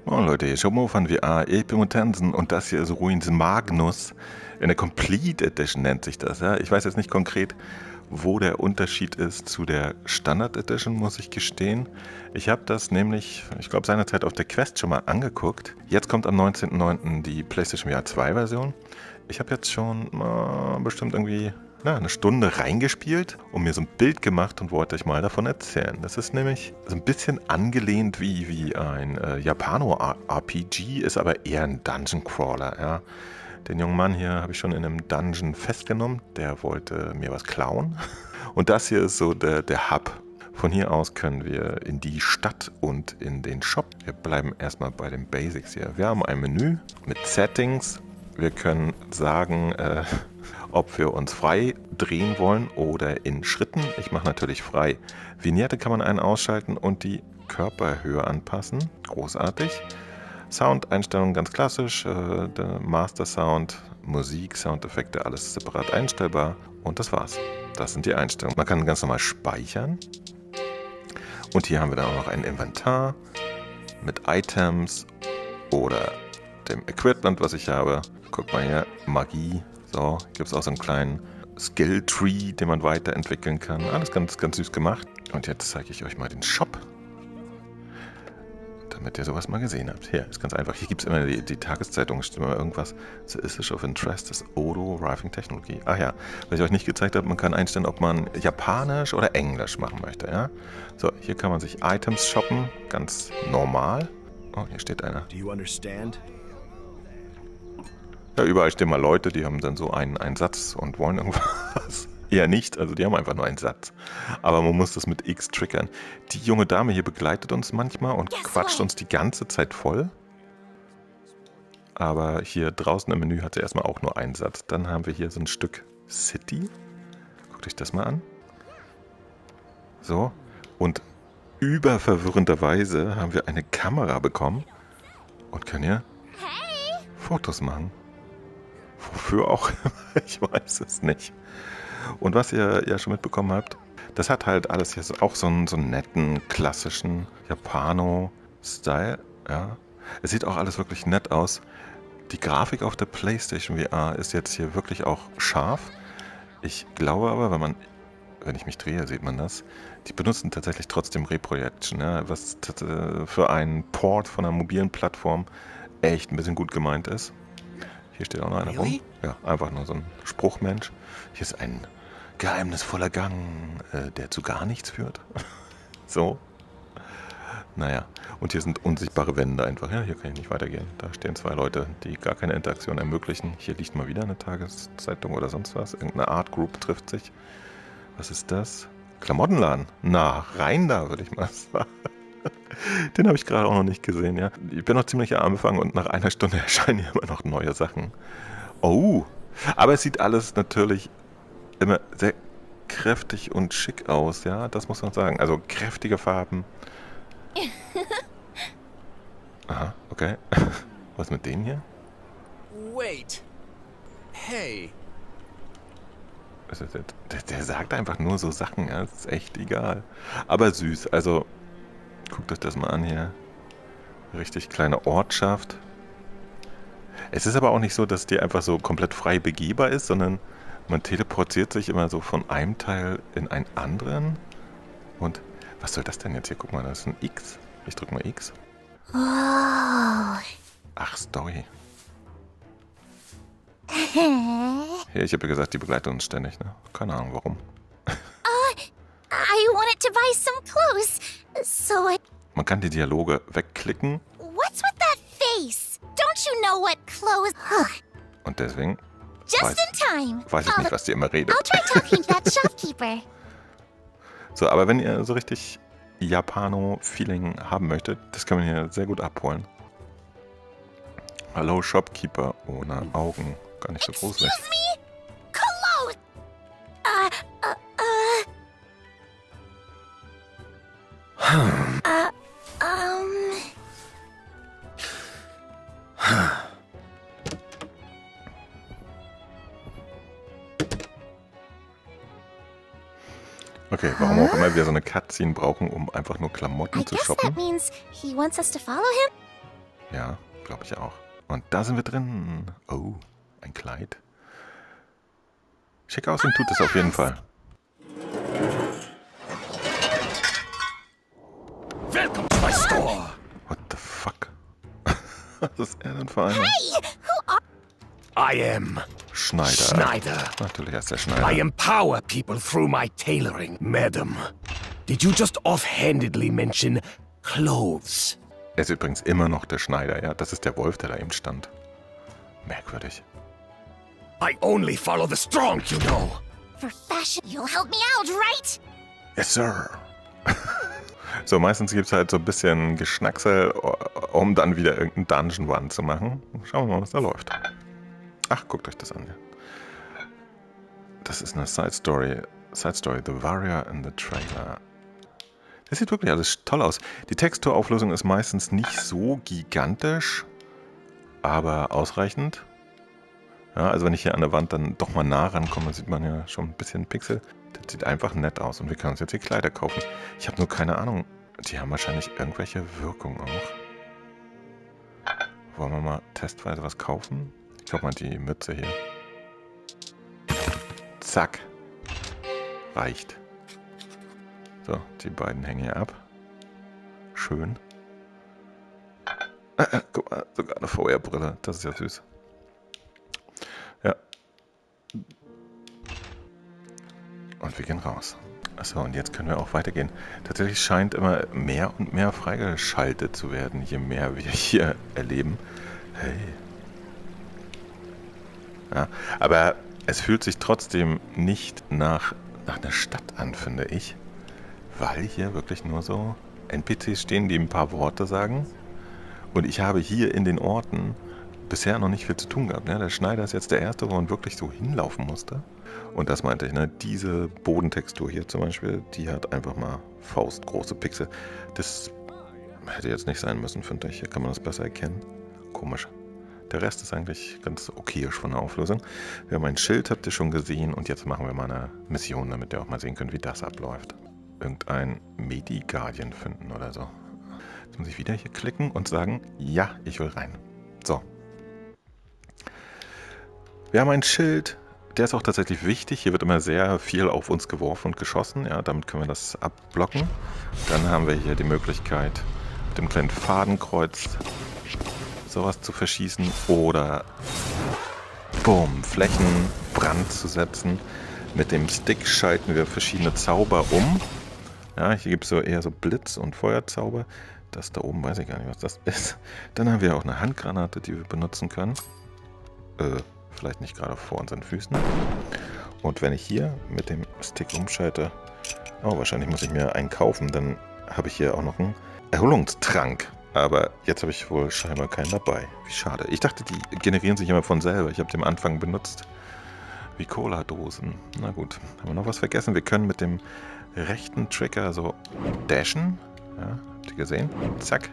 Moin Leute, hier ist Schomo von VR, ich bin Montansen und das hier ist Ruins Magnus. In der Complete Edition nennt sich das. Ja? Ich weiß jetzt nicht konkret, wo der Unterschied ist zu der Standard Edition, muss ich gestehen. Ich habe das nämlich, ich glaube seinerzeit auf der Quest schon mal angeguckt. Jetzt kommt am 19.09. die PlayStation VR 2 Version. Ich habe jetzt schon bestimmt irgendwie eine Stunde reingespielt und mir so ein Bild gemacht und wollte euch mal davon erzählen. Das ist nämlich so ein bisschen angelehnt wie ein Japano-RPG, ist aber eher ein Dungeon-Crawler. Ja. Den jungen Mann hier habe ich schon in einem Dungeon festgenommen, der wollte mir was klauen. Und das hier ist so der Hub. Von hier aus können wir in die Stadt und in den Shop. Wir bleiben erstmal bei den Basics hier. Wir haben ein Menü mit Settings. Wir können sagen, ob wir uns frei drehen wollen oder in Schritten. Ich mache natürlich frei. Vignette kann man einen ausschalten und die Körperhöhe anpassen. Großartig. Soundeinstellungen ganz klassisch. Der Master Sound, Musik, Soundeffekte, alles separat einstellbar. Und das war's. Das sind die Einstellungen. Man kann ganz normal speichern. Und hier haben wir dann auch noch ein Inventar mit Items oder dem Equipment, was ich habe. Guck mal hier, Magie. So, gibt es auch so einen kleinen Skill-Tree, den man weiterentwickeln kann. Alles ganz, ganz süß gemacht. Und jetzt zeige ich euch mal den Shop, damit ihr sowas mal gesehen habt. Hier, ist ganz einfach. Hier gibt es immer die Tageszeitung, steht immer irgendwas. The Issue of Interest ist Odo Riving Technology. Ach ja, was ich euch nicht gezeigt habe, man kann einstellen, ob man Japanisch oder Englisch machen möchte. Ja? So, hier kann man sich Items shoppen, ganz normal. Oh, hier steht einer. Do you understand? Ja, überall stehen mal Leute, die haben dann so einen Satz und wollen irgendwas. Eher nicht, also die haben einfach nur einen Satz. Aber man muss das mit X triggern. Die junge Dame hier begleitet uns manchmal und quatscht uns die ganze Zeit voll. Aber hier draußen im Menü hat sie erstmal auch nur einen Satz. Dann haben wir hier so ein Stück City. Guckt euch das mal an. So. Und überverwirrenderweise haben wir eine Kamera bekommen und können hier Fotos machen. Wofür auch immer, ich weiß es nicht. Und was ihr ja schon mitbekommen habt, das hat halt alles hier auch so einen netten, klassischen Japano-Style. Ja. Es sieht auch alles wirklich nett aus. Die Grafik auf der PlayStation VR ist jetzt hier wirklich auch scharf. Ich glaube aber, wenn ich mich drehe, sieht man das. Die benutzen tatsächlich trotzdem Reprojection, ja, was für einen Port von einer mobilen Plattform echt ein bisschen gut gemeint ist. Hier steht auch noch einer rum. Ja, einfach nur so ein Spruchmensch. Hier ist ein geheimnisvoller Gang, der zu gar nichts führt. So. Naja. Und hier sind unsichtbare Wände einfach. Ja, hier kann ich nicht weitergehen. Da stehen zwei Leute, die gar keine Interaktion ermöglichen. Hier liegt mal wieder eine Tageszeitung oder sonst was. Irgendeine Art Group trifft sich. Was ist das? Klamottenladen. Na, rein da, würde ich mal sagen. Den habe ich gerade auch noch nicht gesehen, ja. Ich bin noch ziemlich am Anfang und nach einer Stunde erscheinen hier immer noch neue Sachen. Oh, aber es sieht alles natürlich immer sehr kräftig und schick aus, ja. Das muss man sagen. Also kräftige Farben. Aha, okay. Was mit denen hier? Wait. Hey. Was ist das? Der sagt einfach nur so Sachen, ja. Das ist echt egal. Aber süß, also guckt euch das mal an hier. Richtig kleine Ortschaft. Es ist aber auch nicht so, dass die einfach so komplett frei begehbar ist, sondern man teleportiert sich immer so von einem Teil in einen anderen. Und was soll das denn jetzt hier? Guck mal, das ist ein X. Ich drück mal X. Oh. Ach, Story. Hier, ich habe ja gesagt, die begleitet uns ständig, ne? Keine Ahnung, warum. I wanted to buy some clothes, so Man kann die Dialoge wegklicken What's with that face? Don't you know what clothes? und deswegen Just weiß, in time. weiß ich nicht, was die immer redet. I'll try talking to that shopkeeper. So, aber wenn ihr so richtig Japano-Feeling haben möchtet, das kann man hier sehr gut abholen. Hallo Shopkeeper ohne Augen. Gar nicht so groß. Excuse me? Clothes. Okay, warum auch immer wir so eine Cutscene brauchen, um einfach nur Klamotten I zu guess shoppen. that means he wants us to follow him? Ja, glaube ich auch. Und da sind wir drin. Oh, ein Kleid. Schick aussehen tut es auf jeden Fall. Welcome to my store. What the fuck? Was ist er denn für einer? Hey, who are I am Schneider. Schneider. Natürlich ist der I Schneider. empower people through my tailoring. Madam, did you just offhandedly mention clothes? Er ist übrigens immer noch der Schneider, ja. Das ist der Wolf, der da eben stand. Merkwürdig. I only follow the strong, you know. for fashion? You'll help me out, right? Yes, sir. So, meistens gibt es halt so ein bisschen Geschnacksel, um dann wieder irgendeinen Dungeon Run zu machen. Schauen wir mal, was da läuft. Ach, guckt euch das an. Ja. Das ist eine Side Story. Side Story, The Warrior in the Trailer. Das sieht wirklich alles toll aus. Die Texturauflösung ist meistens nicht so gigantisch, aber ausreichend. Ja, also wenn ich hier an der Wand dann doch mal nah rankomme, dann sieht man ja schon ein bisschen Pixel. Das sieht einfach nett aus und wir können uns jetzt hier Kleider kaufen. Ich habe nur keine Ahnung. Die haben wahrscheinlich irgendwelche Wirkung auch. Wollen wir mal testweise was kaufen? Ich glaube mal die Mütze hier. Zack. Reicht. So, die beiden hängen hier ab. Schön. Guck mal, sogar eine VR-Brille. Das ist ja süß. Ja. Und wir gehen raus. Achso, und jetzt können wir auch weitergehen. Tatsächlich scheint immer mehr und mehr freigeschaltet zu werden, je mehr wir hier erleben. Hey. Ja, aber es fühlt sich trotzdem nicht nach einer Stadt an, finde ich. Weil hier wirklich nur so NPCs stehen, die ein paar Worte sagen. Und ich habe hier in den Orten bisher noch nicht viel zu tun gehabt. Ne? Der Schneider ist jetzt der Erste, wo man wirklich so hinlaufen musste. Und das meinte ich, ne? Diese Bodentextur hier zum Beispiel, die hat einfach mal faustgroße Pixel. Das hätte jetzt nicht sein müssen, finde ich. Hier kann man das besser erkennen. Komisch. Der Rest ist eigentlich ganz okayisch von der Auflösung. Wir haben ein Schild, habt ihr schon gesehen. Und jetzt machen wir mal eine Mission, damit ihr auch mal sehen könnt, wie das abläuft. Irgendein Medi-Guardian finden oder so. Jetzt muss ich wieder hier klicken und sagen, ja, ich will rein. So. Wir haben ein Schild, der ist auch tatsächlich wichtig. Hier wird immer sehr viel auf uns geworfen und geschossen. Ja, damit können wir das abblocken. Dann haben wir hier die Möglichkeit, mit dem kleinen Fadenkreuz sowas zu verschießen oder boom, Flächenbrand zu setzen. Mit dem Stick schalten wir verschiedene Zauber um. Ja, hier gibt es so eher so Blitz- und Feuerzauber. Das da oben weiß ich gar nicht, was das ist. Dann haben wir auch eine Handgranate, die wir benutzen können. Vielleicht nicht gerade vor unseren Füßen. Und wenn ich hier mit dem Stick umschalte... Oh, wahrscheinlich muss ich mir einen kaufen. Dann habe ich hier auch noch einen Erholungstrank. Aber jetzt habe ich wohl scheinbar keinen dabei. Wie schade. Ich dachte, die generieren sich immer von selber. Ich habe die am Anfang benutzt. Wie Cola-Dosen. Na gut, haben wir noch was vergessen? Wir können mit dem rechten Trigger so dashen. Ja, habt ihr gesehen? Zack,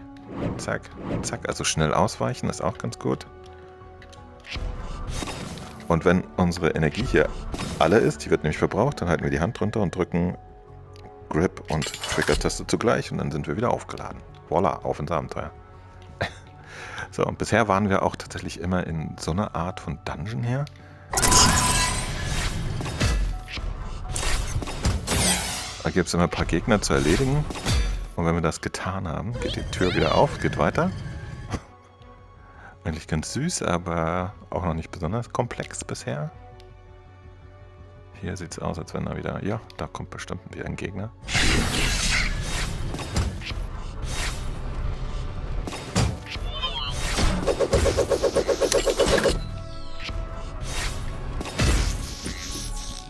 zack, zack. Also schnell ausweichen ist auch ganz gut. Und wenn unsere Energie hier alle ist, die wird nämlich verbraucht, dann halten wir die Hand drunter und drücken Grip und Trigger-Taste zugleich und dann sind wir wieder aufgeladen. Voila, auf ins Abenteuer. So, und bisher waren wir auch tatsächlich immer in so einer Art von Dungeon hier. Da gibt es immer ein paar Gegner zu erledigen. Und wenn wir das getan haben, geht die Tür wieder auf, geht weiter. Eigentlich ganz süß, aber auch noch nicht besonders komplex bisher. Hier sieht es aus, als wenn da wieder... Ja, da kommt bestimmt wieder ein Gegner.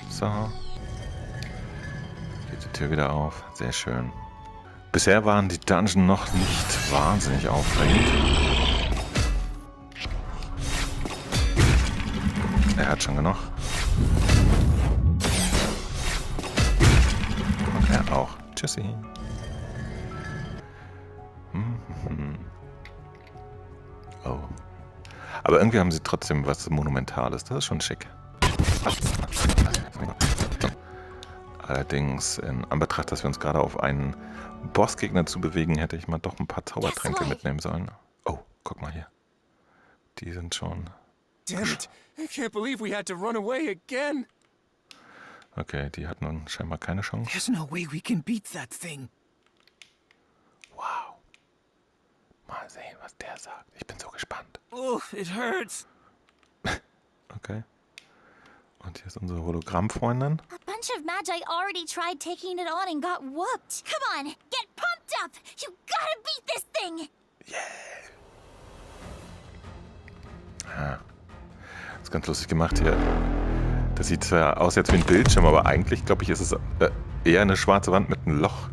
So. Geht die Tür wieder auf. Sehr schön. Bisher waren die Dungeon noch nicht wahnsinnig aufregend. Er hat schon genug. Und er auch. Tschüssi. Oh. Aber irgendwie haben sie trotzdem was Monumentales. Das ist schon schick. Allerdings, in Anbetracht, dass wir uns gerade auf einen Bossgegner zu bewegen, hätte ich mal doch ein paar Zaubertränke mitnehmen sollen. Oh, guck mal hier. Die sind schon... Damn it! I can't believe we had to run away again. Okay, die hatten nun scheinbar keine Chance. There's no way we can beat that thing. Wow. Mal sehen, was der sagt. Ich bin so gespannt. Oh, it hurts. Okay. Und hier ist unsere Hologrammfreundin. A bunch of Magi already tried taking it on and got whooped. Come on, get pumped up. You gotta beat this thing. Ah. Das ist ganz lustig gemacht hier. Das sieht zwar aus jetzt wie ein Bildschirm, aber eigentlich, glaube ich, ist es eher eine schwarze Wand mit einem Loch.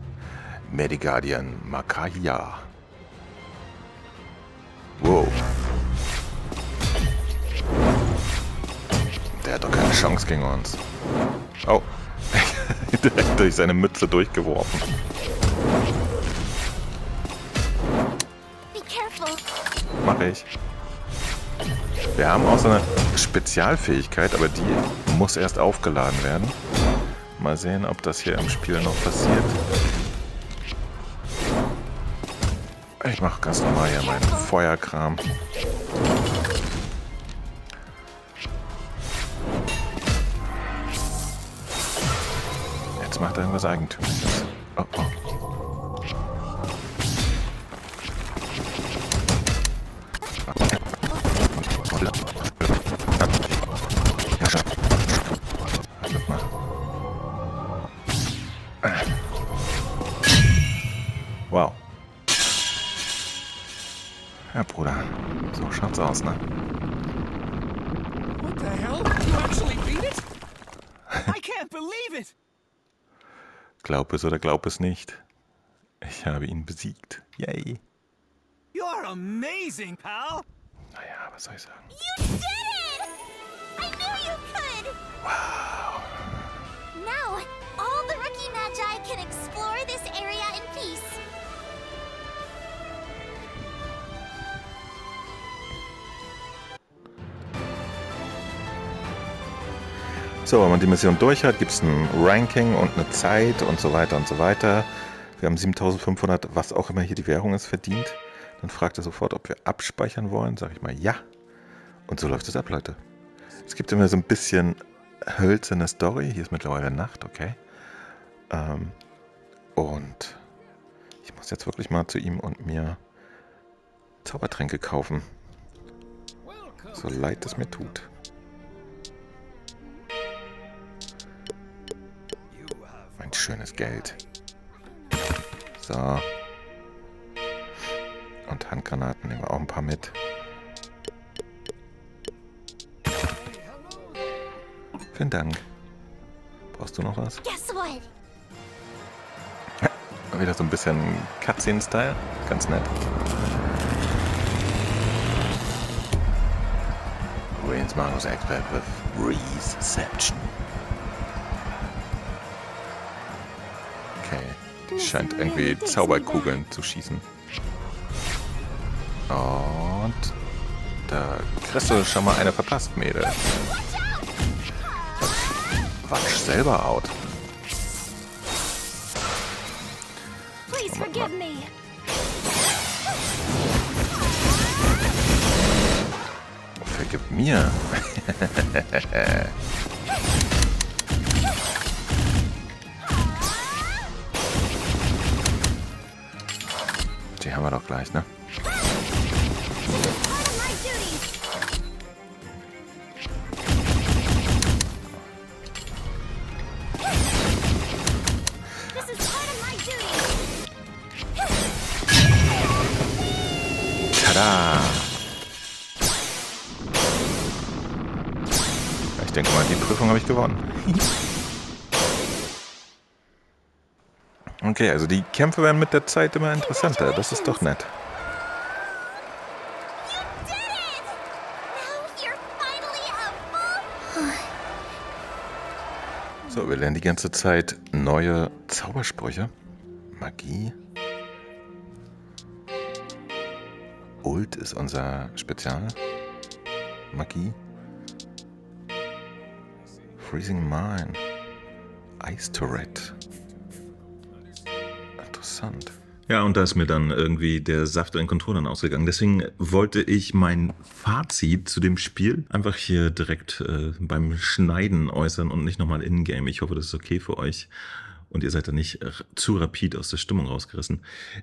Mediguardian Makaya. Wow. Der hat doch keine Chance gegen uns. Oh. Direkt durch seine Mütze durchgeworfen. Be careful. Mach ich. Wir haben auch so eine Spezialfähigkeit, aber die muss erst aufgeladen werden. Mal sehen, ob das hier im Spiel noch passiert. Ich mache ganz normal hier meinen Feuerkram. Jetzt macht er irgendwas Eigentümliches. Oh, oh. Wow. Ja, Bruder. So schaut's aus, ne? What the hell? You actually beat it? I can't believe it. Glaub es oder glaub es nicht. Ich habe ihn besiegt. Yay. You're amazing, pal. Naja, was soll ich sagen? You did it! I knew you could. Wow. Now, all the rookie Magi can explore this area in peace. So, wenn man die Mission durch hat, gibt es ein Ranking und eine Zeit und so weiter und so weiter. Wir haben 7500, was auch immer hier die Währung ist, verdient. Dann fragt er sofort, ob wir abspeichern wollen. Sag ich mal ja. Und so läuft es ab, Leute. Es gibt immer so ein bisschen hölzerne Story. Hier ist mittlerweile Nacht, okay. Und ich muss jetzt wirklich mal zu ihm und mir Zaubertränke kaufen. So leid es mir tut. Mein schönes Geld. So. Und Handgranaten nehmen wir auch ein paar mit. Vielen Dank. Brauchst du noch was? Guess what? Wieder so ein bisschen Cutscene-Style. Ganz nett. Ruins Magnus Expert with Reception. Okay. Die scheint irgendwie Zauberkugeln zu schießen. Und da kriegst du schon mal eine verpasst, Mädel. Watsch selber out. Please forgive me. Vergib mir. Die haben wir doch gleich, ne? Tada! Ich denke mal, die Prüfung habe ich gewonnen. Okay, also die Kämpfe werden mit der Zeit immer interessanter. Das ist doch nett. So, wir lernen die ganze Zeit neue Zaubersprüche. Magie. Ult ist unser Spezial. Magie. Freezing Mine. Ice Turret. Interessant. Ja, und da ist mir dann irgendwie der Saft in den Controllern ausgegangen. Deswegen wollte ich mein Fazit zu dem Spiel einfach hier direkt beim Schneiden äußern und nicht nochmal in-game. Ich hoffe, das ist okay für euch. Und ihr seid da nicht zu rapid aus der Stimmung rausgerissen.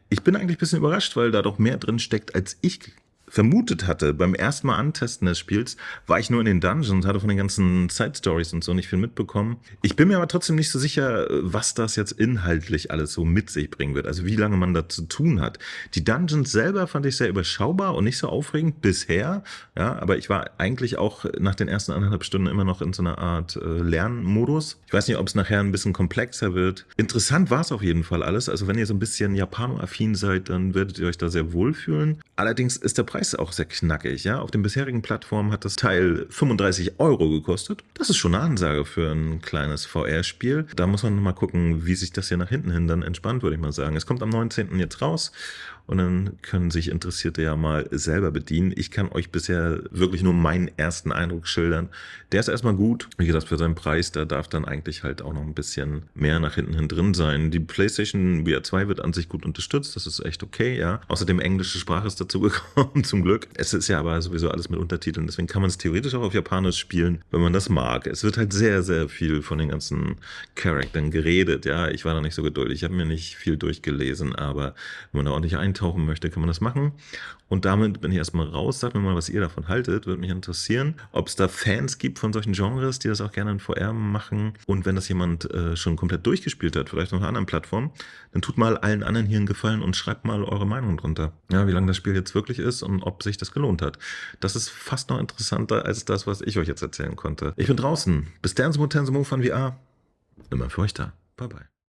Ich bin eigentlich ein bisschen überrascht, weil da doch mehr drin steckt, als ich vermutet hatte. Beim ersten Mal antesten des Spiels war ich nur in den Dungeons, hatte von den ganzen Side-Stories und so nicht viel mitbekommen. Ich bin mir aber trotzdem nicht so sicher, was das jetzt inhaltlich alles so mit sich bringen wird. Also wie lange man da zu tun hat. Die Dungeons selber fand ich sehr überschaubar und nicht so aufregend bisher. Ja, aber ich war eigentlich auch nach den ersten 1,5 Stunden immer noch in so einer Art Lernmodus. Ich weiß nicht, ob es nachher ein bisschen komplexer wird. Interessant war es auf jeden Fall alles. Also wenn ihr so ein bisschen Japano-affin seid, dann werdet ihr euch da sehr wohlfühlen. Allerdings ist der Preis auch sehr knackig. Ja? Auf den bisherigen Plattformen hat das Teil 35 € gekostet. Das ist schon eine Ansage für ein kleines VR-Spiel. Da muss man mal gucken, wie sich das hier nach hinten hin dann entspannt, würde ich mal sagen. Es kommt am 19. jetzt raus. Und dann können sich Interessierte ja mal selber bedienen. Ich kann euch bisher wirklich nur meinen ersten Eindruck schildern. Der ist erstmal gut. Wie gesagt, für seinen Preis, da darf dann eigentlich halt auch noch ein bisschen mehr nach hinten hin drin sein. Die PlayStation VR 2 wird an sich gut unterstützt. Das ist echt okay, ja. Außerdem englische Sprache ist dazu gekommen, zum Glück. Es ist ja aber sowieso alles mit Untertiteln. Deswegen kann man es theoretisch auch auf Japanisch spielen, wenn man das mag. Es wird halt sehr, sehr viel von den ganzen Charakteren geredet, ja. Ich war da nicht so geduldig. Ich habe mir nicht viel durchgelesen, aber wenn man da ordentlich eintauchen möchte, kann man das machen. Und damit bin ich erstmal raus. Sagt mir mal, was ihr davon haltet. Würde mich interessieren, ob es da Fans gibt von solchen Genres, die das auch gerne in VR machen. Und wenn das jemand schon komplett durchgespielt hat, vielleicht auf einer anderen Plattform, dann tut mal allen anderen hier einen Gefallen und schreibt mal eure Meinung drunter. Ja, wie lange das Spiel jetzt wirklich ist und ob sich das gelohnt hat. Das ist fast noch interessanter als das, was ich euch jetzt erzählen konnte. Ich bin draußen. Bis dann, Tensumo von VR. Immer für euch da. Bye, bye.